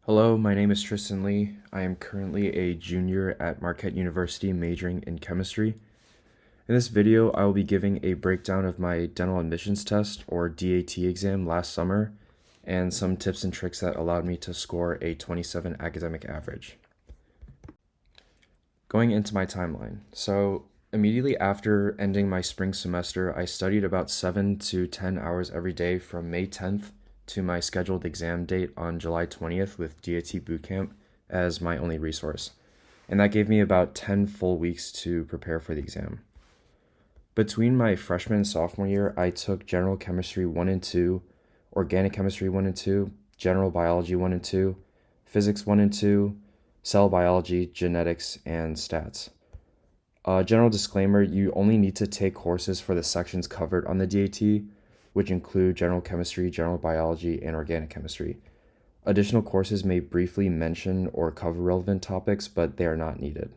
Hello, my name is Tristan Lee. I am currently a junior at Marquette University majoring in chemistry. In this video, I will be giving a breakdown of my dental admissions test or DAT exam last summer and some tips and tricks that allowed me to score a 27 academic average. Going into my timeline. So immediately after ending my spring semester, I studied about 7 to 10 hours every day from May 10th to my scheduled exam date on July 20th with DAT Bootcamp as my only resource. And that gave me about 10 full weeks to prepare for the exam. Between my freshman and sophomore year, I took General Chemistry 1 and 2, Organic Chemistry 1 and 2, General Biology 1 and 2, Physics 1 and 2, Cell Biology, Genetics, and Stats. General disclaimer, you only need to take courses for the sections covered on the DAT, which include General Chemistry, General Biology, and Organic Chemistry. Additional courses may briefly mention or cover relevant topics, but they are not needed.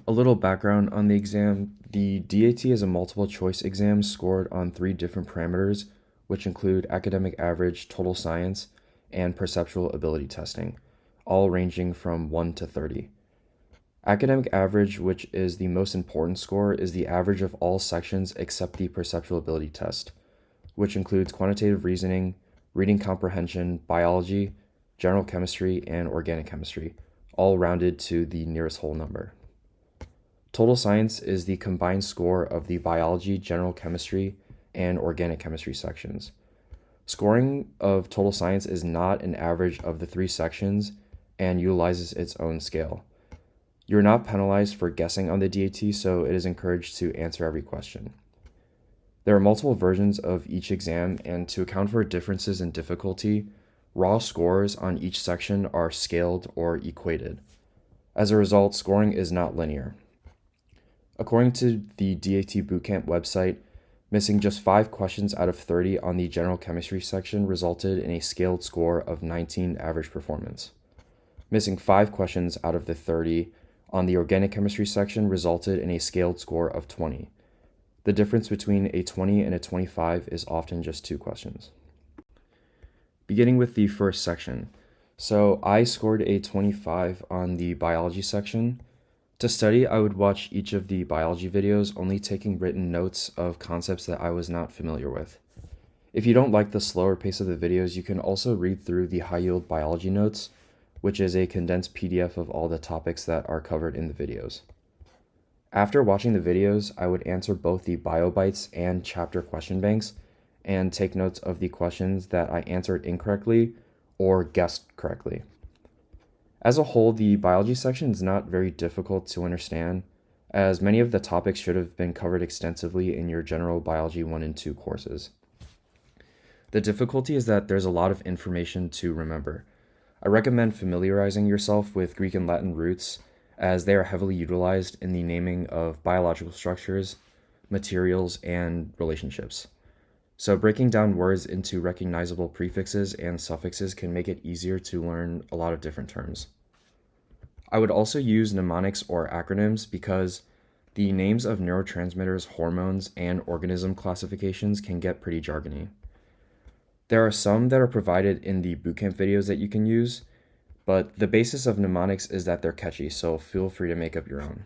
A little background on the exam. The DAT is a multiple choice exam scored on 3 different parameters, which include academic average, total science, and perceptual ability testing, all ranging from 1 to 30. Academic average, which is the most important score, is the average of all sections except the perceptual ability test, which includes quantitative reasoning, reading comprehension, biology, general chemistry, and organic chemistry, all rounded to the nearest whole number. Total science is the combined score of the biology, general chemistry, and organic chemistry sections. Scoring of total science is not an average of the 3 sections and utilizes its own scale. You're not penalized for guessing on the DAT, so it is encouraged to answer every question. There are multiple versions of each exam, and to account for differences in difficulty, raw scores on each section are scaled or equated. As a result, scoring is not linear. According to the DAT Bootcamp website, missing just 5 questions out of 30 on the general chemistry section resulted in a scaled score of 19 average performance. Missing 5 questions out of the 30 on the organic chemistry section resulted in a scaled score of 20. The difference between a 20 and a 25 is often just 2 questions. Beginning with the first section. So I scored a 25 on the biology section. To study, I would watch each of the biology videos, only taking written notes of concepts that I was not familiar with. If you don't like the slower pace of the videos, you can also read through the high-yield biology notes, which is a condensed PDF of all the topics that are covered in the videos. After watching the videos, I would answer both the BioBites and chapter question banks and take notes of the questions that I answered incorrectly or guessed correctly. As a whole, the biology section is not very difficult to understand, as many of the topics should have been covered extensively in your General Biology 1 and 2 courses. The difficulty is that there's a lot of information to remember. I recommend familiarizing yourself with Greek and Latin roots, as they are heavily utilized in the naming of biological structures, materials, and relationships. So breaking down words into recognizable prefixes and suffixes can make it easier to learn a lot of different terms. I would also use mnemonics or acronyms because the names of neurotransmitters, hormones, and organism classifications can get pretty jargony. There are some that are provided in the bootcamp videos that you can use, but the basis of mnemonics is that they're catchy, so feel free to make up your own.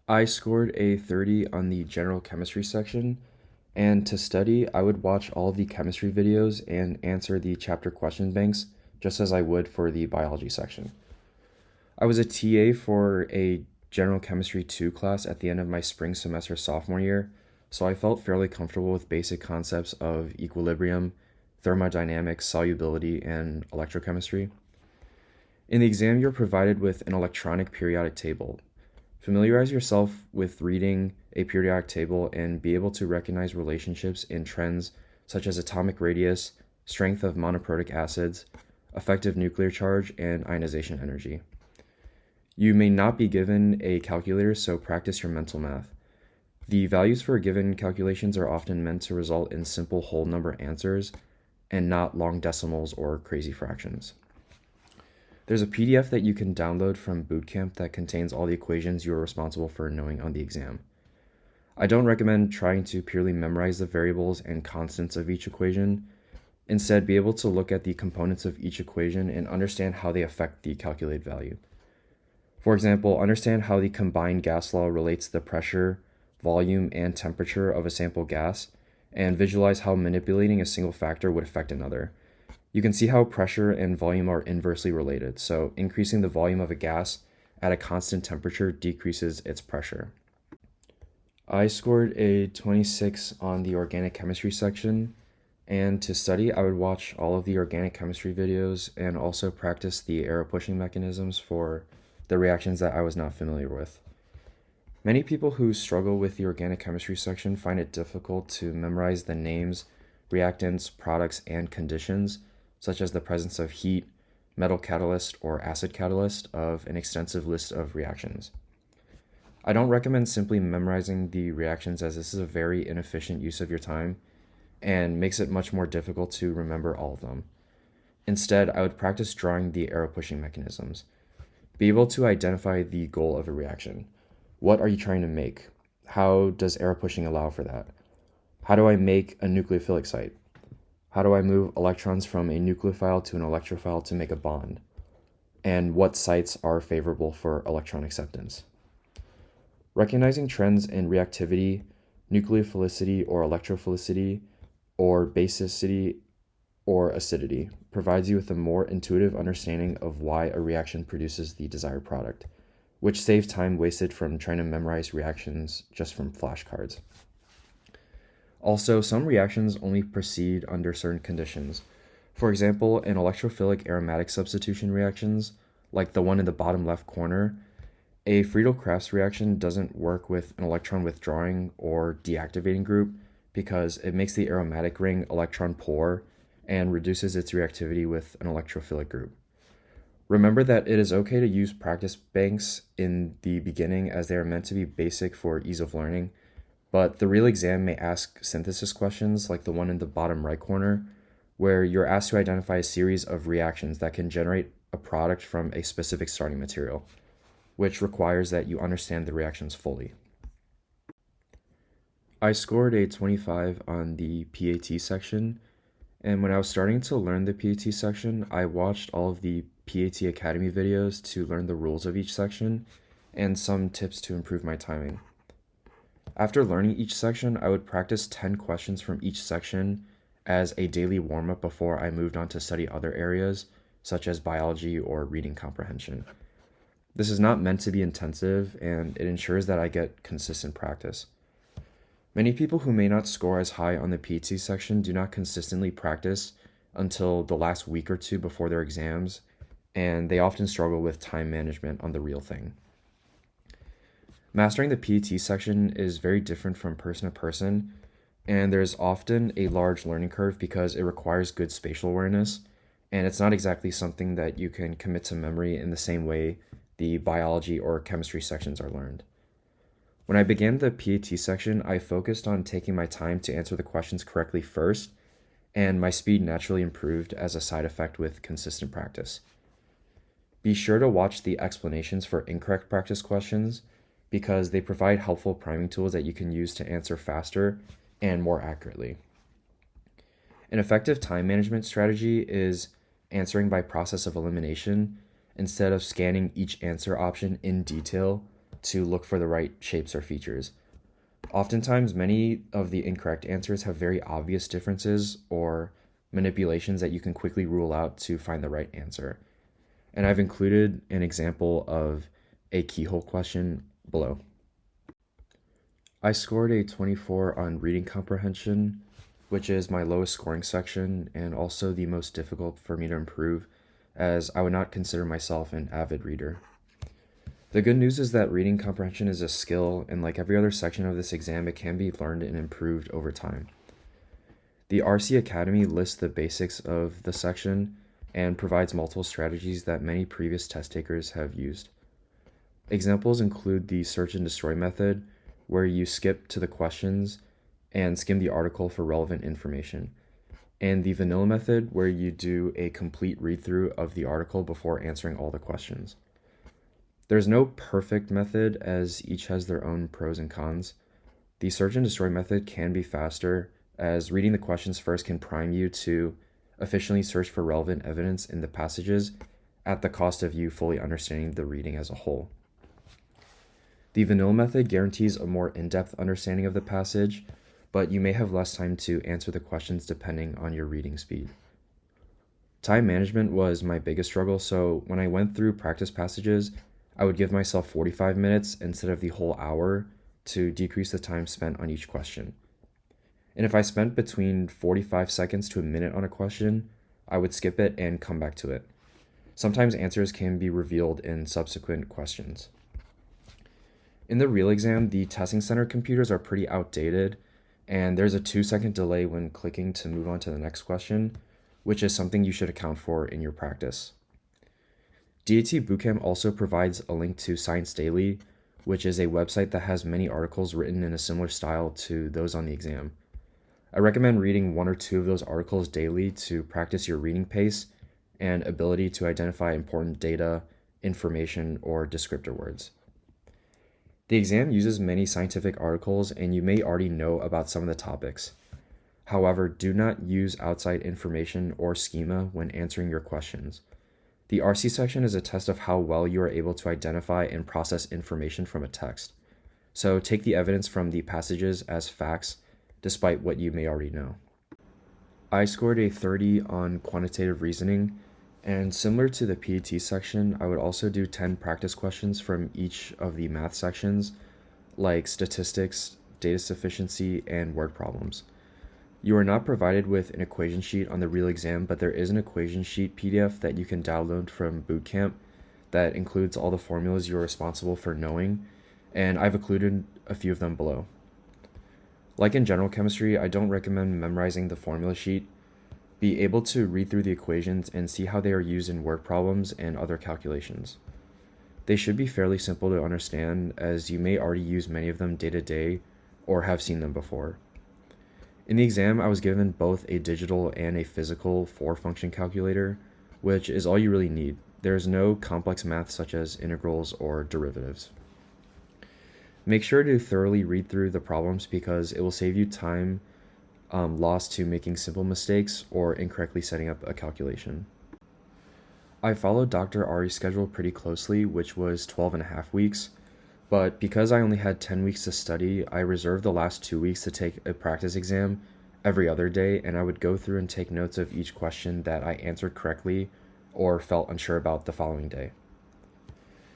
I scored a 30 on the general chemistry section, and to study, I would watch all of the chemistry videos and answer the chapter question banks, just as I would for the biology section. I was a TA for a General Chemistry 2 class at the end of my spring semester sophomore year, so I felt fairly comfortable with basic concepts of equilibrium, thermodynamics, solubility, and electrochemistry. In the exam, you're provided with an electronic periodic table. Familiarize yourself with reading a periodic table and be able to recognize relationships in trends such as atomic radius, strength of monoprotic acids, effective nuclear charge, and ionization energy. You may not be given a calculator, so practice your mental math. The values for given calculations are often meant to result in simple whole number answers and not long decimals or crazy fractions. There's a PDF that you can download from Bootcamp that contains all the equations you are responsible for knowing on the exam. I don't recommend trying to purely memorize the variables and constants of each equation. Instead, be able to look at the components of each equation and understand how they affect the calculated value. For example, understand how the combined gas law relates to the pressure, volume, and temperature of a sample gas, and visualize how manipulating a single factor would affect another. You can see how pressure and volume are inversely related, so increasing the volume of a gas at a constant temperature decreases its pressure. I scored a 26 on the organic chemistry section, and to study, I would watch all of the organic chemistry videos and also practice the arrow pushing mechanisms for the reactions that I was not familiar with. Many people who struggle with the organic chemistry section find it difficult to memorize the names, reactants, products, and conditions, such as the presence of heat, metal catalyst, or acid catalyst of an extensive list of reactions. I don't recommend simply memorizing the reactions, as this is a very inefficient use of your time and makes it much more difficult to remember all of them. Instead, I would practice drawing the arrow pushing mechanisms. Be able to identify the goal of a reaction. What are you trying to make? How does arrow pushing allow for that? How do I make a nucleophilic site? How do I move electrons from a nucleophile to an electrophile to make a bond? And what sites are favorable for electron acceptance? Recognizing trends in reactivity, nucleophilicity or electrophilicity, or basicity or acidity provides you with a more intuitive understanding of why a reaction produces the desired product, which saves time wasted from trying to memorize reactions just from flashcards. Also, some reactions only proceed under certain conditions. For example, in electrophilic aromatic substitution reactions, like the one in the bottom left corner, a Friedel-Crafts reaction doesn't work with an electron withdrawing or deactivating group because it makes the aromatic ring electron poor and reduces its reactivity with an electrophilic group. Remember that it is okay to use practice banks in the beginning, as they are meant to be basic for ease of learning, but the real exam may ask synthesis questions like the one in the bottom right corner, where you're asked to identify a series of reactions that can generate a product from a specific starting material, which requires that you understand the reactions fully. I scored a 25 on the PAT section, and when I was starting to learn the PAT section, I watched all of the PAT Academy videos to learn the rules of each section and some tips to improve my timing. After learning each section, I would practice 10 questions from each section as a daily warm-up before I moved on to study other areas, such as biology or reading comprehension. This is not meant to be intensive, and it ensures that I get consistent practice. Many people who may not score as high on the PAT section do not consistently practice until the last week or two before their exams, and they often struggle with time management on the real thing. Mastering the PAT section is very different from person to person, and there's often a large learning curve because it requires good spatial awareness, and it's not exactly something that you can commit to memory in the same way the biology or chemistry sections are learned. When I began the PAT section, I focused on taking my time to answer the questions correctly first, and my speed naturally improved as a side effect with consistent practice. Be sure to watch the explanations for incorrect practice questions because they provide helpful priming tools that you can use to answer faster and more accurately. An effective time management strategy is answering by process of elimination instead of scanning each answer option in detail to look for the right shapes or features. Oftentimes, many of the incorrect answers have very obvious differences or manipulations that you can quickly rule out to find the right answer. And I've included an example of a keyhole question below. I scored a 24 on reading comprehension, which is my lowest scoring section and also the most difficult for me to improve, as I would not consider myself an avid reader. The good news is that reading comprehension is a skill, and like every other section of this exam, it can be learned and improved over time. The RC Academy lists the basics of the section and provides multiple strategies that many previous test takers have used. Examples include the search and destroy method, where you skip to the questions and skim the article for relevant information, and the vanilla method, where you do a complete read-through of the article before answering all the questions. There's no perfect method, as each has their own pros and cons. The search and destroy method can be faster, as reading the questions first can prime you to efficiently search for relevant evidence in the passages at the cost of you fully understanding the reading as a whole. The vanilla method guarantees a more in-depth understanding of the passage, but you may have less time to answer the questions depending on your reading speed. Time management was my biggest struggle, so when I went through practice passages, I would give myself 45 minutes instead of the whole hour to decrease the time spent on each question. And if I spent between 45 seconds to a minute on a question, I would skip it and come back to it. Sometimes answers can be revealed in subsequent questions. In the real exam, the testing center computers are pretty outdated, and there's a 2-second delay when clicking to move on to the next question, which is something you should account for in your practice. DAT Bootcamp also provides a link to Science Daily, which is a website that has many articles written in a similar style to those on the exam. I recommend reading 1 or 2 of those articles daily to practice your reading pace and ability to identify important data, information, or descriptor words. The exam uses many scientific articles, and you may already know about some of the topics. However, do not use outside information or schema when answering your questions. The RC section is a test of how well you are able to identify and process information from a text. So take the evidence from the passages as facts, despite what you may already know. I scored a 30 on quantitative reasoning, and similar to the PAT section, I would also do 10 practice questions from each of the math sections, like statistics, data sufficiency, and word problems. You are not provided with an equation sheet on the real exam, but there is an equation sheet PDF that you can download from Bootcamp that includes all the formulas you're responsible for knowing, and I've included a few of them below. Like in general chemistry, I don't recommend memorizing the formula sheet. Be able to read through the equations and see how they are used in word problems and other calculations. They should be fairly simple to understand, as you may already use many of them day to day or have seen them before. In the exam, I was given both a digital and a physical 4-function calculator, which is all you really need. There is no complex math such as integrals or derivatives. Make sure to thoroughly read through the problems because it will save you time lost to making simple mistakes or incorrectly setting up a calculation. I followed Dr. Ari's schedule pretty closely, which was 12.5 weeks, but because I only had 10 weeks to study, I reserved the last 2 weeks to take a practice exam every other day, and I would go through and take notes of each question that I answered correctly or felt unsure about the following day.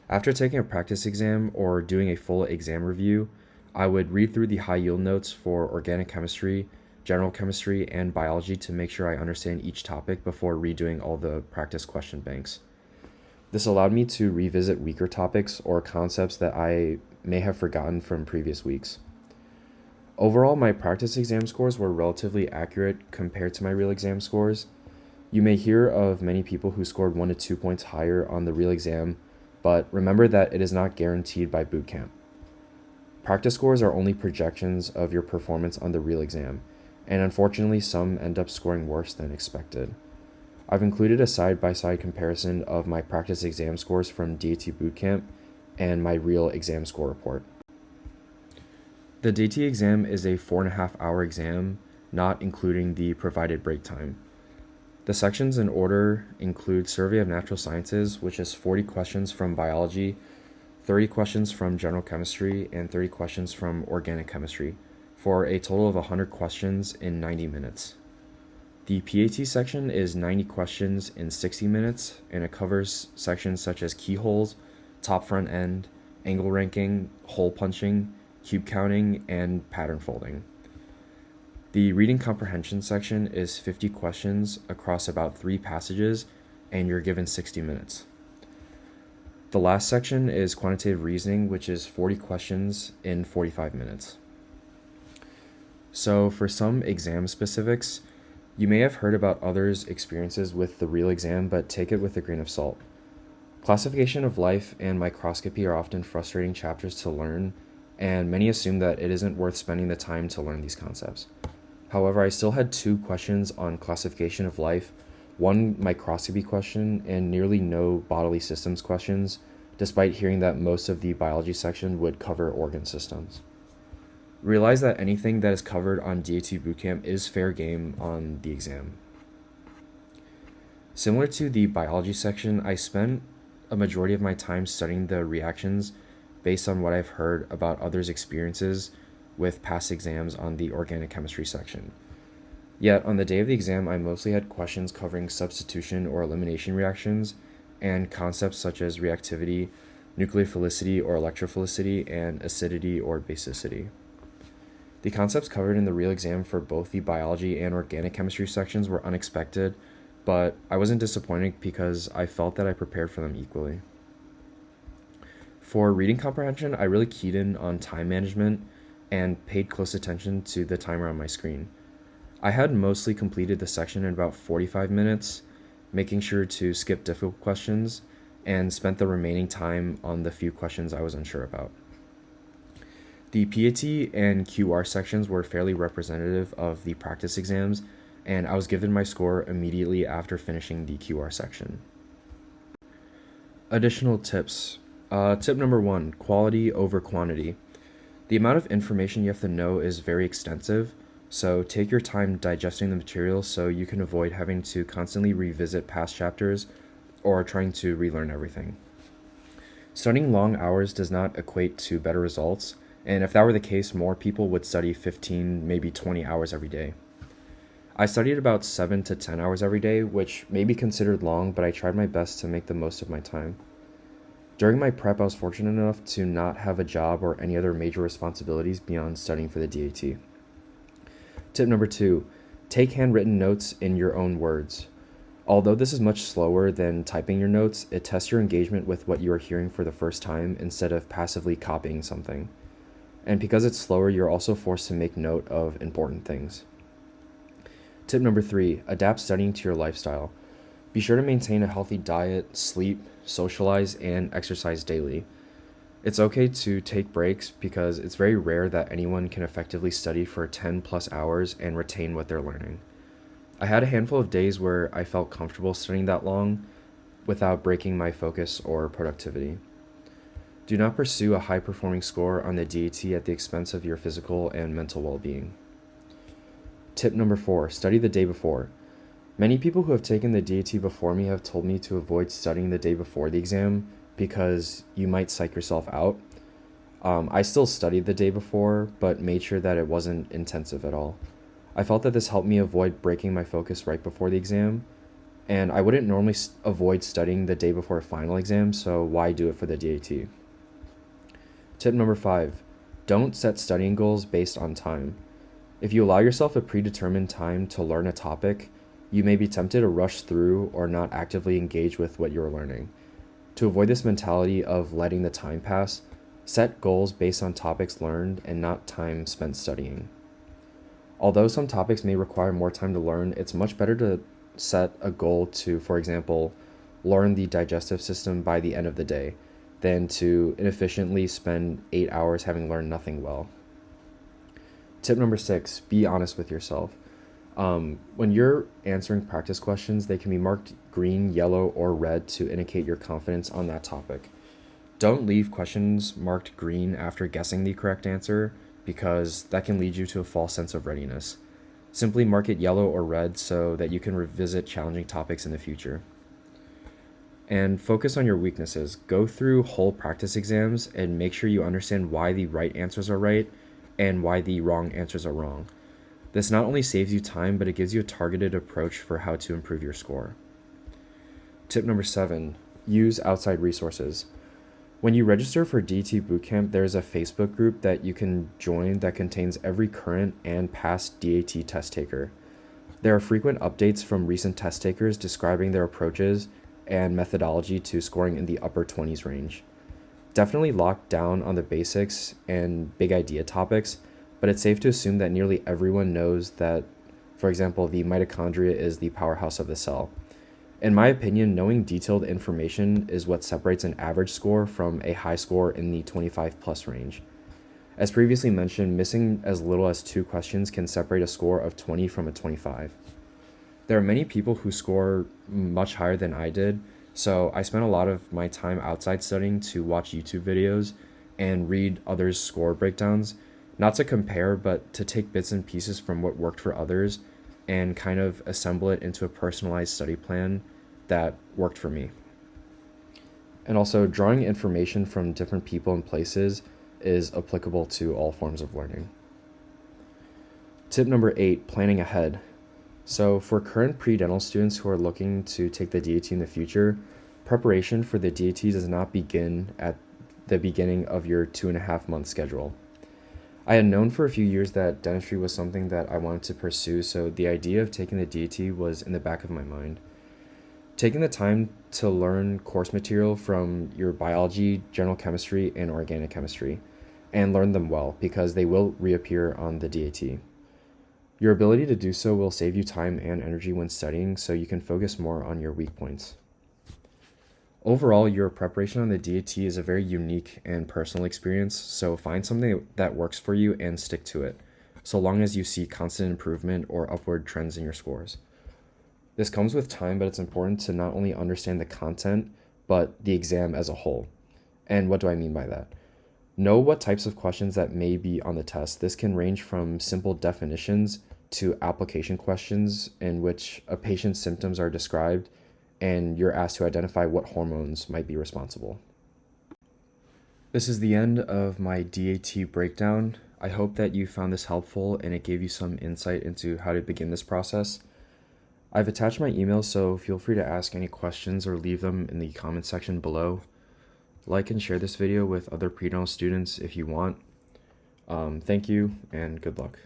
After taking a practice exam or doing a full exam review, I would read through the high yield notes for organic chemistry, general chemistry, and biology to make sure I understand each topic before redoing all the practice question banks. This allowed me to revisit weaker topics or concepts that I may have forgotten from previous weeks. Overall, my practice exam scores were relatively accurate compared to my real exam scores. You may hear of many people who scored 1 to 2 points higher on the real exam, but remember that it is not guaranteed by bootcamp. Practice scores are only projections of your performance on the real exam, and unfortunately some end up scoring worse than expected. I've included a side-by-side comparison of my practice exam scores from DAT Bootcamp and my real exam score report. The DAT exam is a 4.5-hour exam, not including the provided break time. The sections in order include Survey of Natural Sciences, which is 40 questions from biology, 30 questions from general chemistry, and 30 questions from organic chemistry, for a total of 100 questions in 90 minutes. The PAT section is 90 questions in 60 minutes, and it covers sections such as keyholes, top front end, angle ranking, hole punching, cube counting, and pattern folding. The reading comprehension section is 50 questions across about 3 passages, and you're given 60 minutes. The last section is quantitative reasoning, which is 40 questions in 45 minutes. So for some exam specifics, you may have heard about others' experiences with the real exam, but take it with a grain of salt. Classification of life and microscopy are often frustrating chapters to learn, and many assume that it isn't worth spending the time to learn these concepts. However, I still had 2 questions on classification of life, 1 microscopy question, and nearly no bodily systems questions, despite hearing that most of the biology section would cover organ systems. Realize that anything that is covered on DAT Bootcamp is fair game on the exam. Similar to the biology section, I spent a majority of my time studying the reactions based on what I've heard about others' experiences with past exams on the organic chemistry section. Yet, on the day of the exam, I mostly had questions covering substitution or elimination reactions and concepts such as reactivity, nucleophilicity or electrophilicity, and acidity or basicity. The concepts covered in the real exam for both the biology and organic chemistry sections were unexpected, but I wasn't disappointed because I felt that I prepared for them equally. For reading comprehension, I really keyed in on time management and paid close attention to the timer on my screen. I had mostly completed the section in about 45 minutes, making sure to skip difficult questions, and spent the remaining time on the few questions I was unsure about. The PAT and QR sections were fairly representative of the practice exams, and I was given my score immediately after finishing the QR section. Additional tips. Tip number 1, quality over quantity. The amount of information you have to know is very extensive, so take your time digesting the material so you can avoid having to constantly revisit past chapters or trying to relearn everything. Studying long hours does not equate to better results, and if that were the case, more people would study 15, maybe 20 hours every day. I studied about 7 to 10 hours every day, which may be considered long, but I tried my best to make the most of my time. During my prep, I was fortunate enough to not have a job or any other major responsibilities beyond studying for the DAT. Tip number 2, take handwritten notes in your own words. Although this is much slower than typing your notes, it tests your engagement with what you are hearing for the first time instead of passively copying something. And because it's slower, you're also forced to make note of important things. Tip number 3, adapt studying to your lifestyle. Be sure to maintain a healthy diet, sleep, socialize, and exercise daily. It's okay to take breaks because it's very rare that anyone can effectively study for 10 plus hours and retain what they're learning. I had a handful of days where I felt comfortable studying that long without breaking my focus or productivity. Do not pursue a high-performing score on the DAT at the expense of your physical and mental well-being. Tip number 4, study the day before. Many people who have taken the DAT before me have told me to avoid studying the day before the exam because you might psych yourself out. I still studied the day before, but made sure that it wasn't intensive at all. I felt that this helped me avoid breaking my focus right before the exam, and I wouldn't normally avoid studying the day before a final exam, so why do it for the DAT? Tip number 5, don't set studying goals based on time. If you allow yourself a predetermined time to learn a topic, you may be tempted to rush through or not actively engage with what you're learning. To avoid this mentality of letting the time pass, set goals based on topics learned and not time spent studying. Although some topics may require more time to learn, it's much better to set a goal to, for example, learn the digestive system by the end of the day than to inefficiently spend 8 hours having learned nothing well. Tip number 6, be honest with yourself. When you're answering practice questions, they can be marked green, yellow, or red to indicate your confidence on that topic. Don't leave questions marked green after guessing the correct answer because that can lead you to a false sense of readiness. Simply mark it yellow or red so that you can revisit challenging topics in the future. And focus on your weaknesses. Go through whole practice exams and make sure you understand why the right answers are right and why the wrong answers are wrong. This not only saves you time, but it gives you a targeted approach for how to improve your score. Tip number 7, use outside resources. When you register for DT Bootcamp, there's a Facebook group that you can join that contains every current and past DAT test taker. There are frequent updates from recent test takers describing their approaches and methodology to scoring in the upper 20s range. Definitely lock down on the basics and big idea topics, but it's safe to assume that nearly everyone knows that, for example, the mitochondria is the powerhouse of the cell. In my opinion, knowing detailed information is what separates an average score from a high score in the 25 plus range. As previously mentioned, missing as little as 2 questions can separate a score of 20 from a 25. There are many people who score much higher than I did, so I spent a lot of my time outside studying to watch YouTube videos and read others' score breakdowns, not to compare, but to take bits and pieces from what worked for others and kind of assemble it into a personalized study plan that worked for me. And also, drawing information from different people and places is applicable to all forms of learning. Tip number 8, planning ahead. So for current pre-dental students who are looking to take the DAT in the future, preparation for the DAT does not begin at the beginning of your 2.5-month schedule. I had known for a few years that dentistry was something that I wanted to pursue, so the idea of taking the DAT was in the back of my mind. Taking the time to learn course material from your biology, general chemistry, and organic chemistry, and learn them well because they will reappear on the DAT. Your ability to do so will save you time and energy when studying, so you can focus more on your weak points. Overall, your preparation on the DAT is a very unique and personal experience, so find something that works for you and stick to it, so long as you see constant improvement or upward trends in your scores. This comes with time, but it's important to not only understand the content, but the exam as a whole. And what do I mean by that? Know what types of questions that may be on the test. This can range from simple definitions to application questions in which a patient's symptoms are described and you're asked to identify what hormones might be responsible. This is the end of my DAT breakdown. I hope that you found this helpful and it gave you some insight into how to begin this process. I've attached my email, so feel free to ask any questions or leave them in the comment section below. Like and share this video with other pre-dental students if you want. Thank you and good luck.